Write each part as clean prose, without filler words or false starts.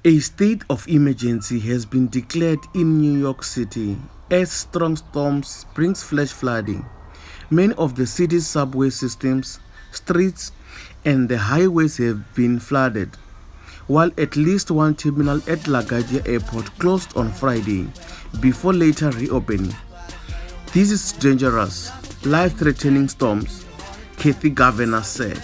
A state of emergency has been declared in New York City as strong storms bring flash flooding. Many of the city's subway systems, streets, and the highways have been flooded, while at least one terminal at LaGuardia Airport closed on Friday before later reopening. This is dangerous, life-threatening storms, Kathy Governor said.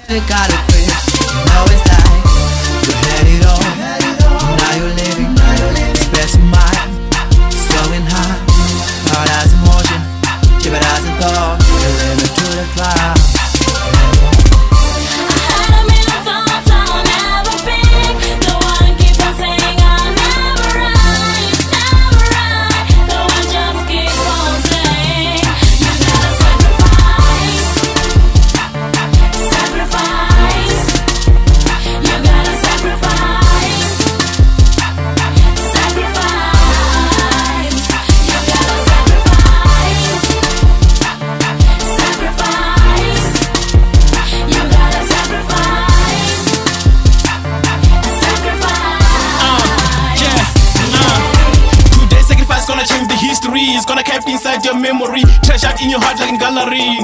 It's gonna kept inside your memory, treasured in your heart like in gallery.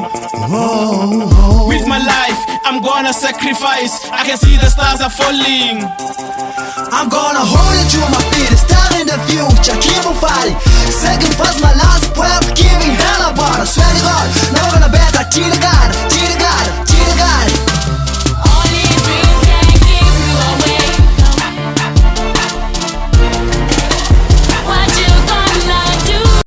With my life, I'm gonna sacrifice. I can see the stars are falling. I'm gonna hold it to my feet, stand in the future, keep on fighting. Sacrifice my last breath, giving hell about. I swear to God, never gonna bet that till God.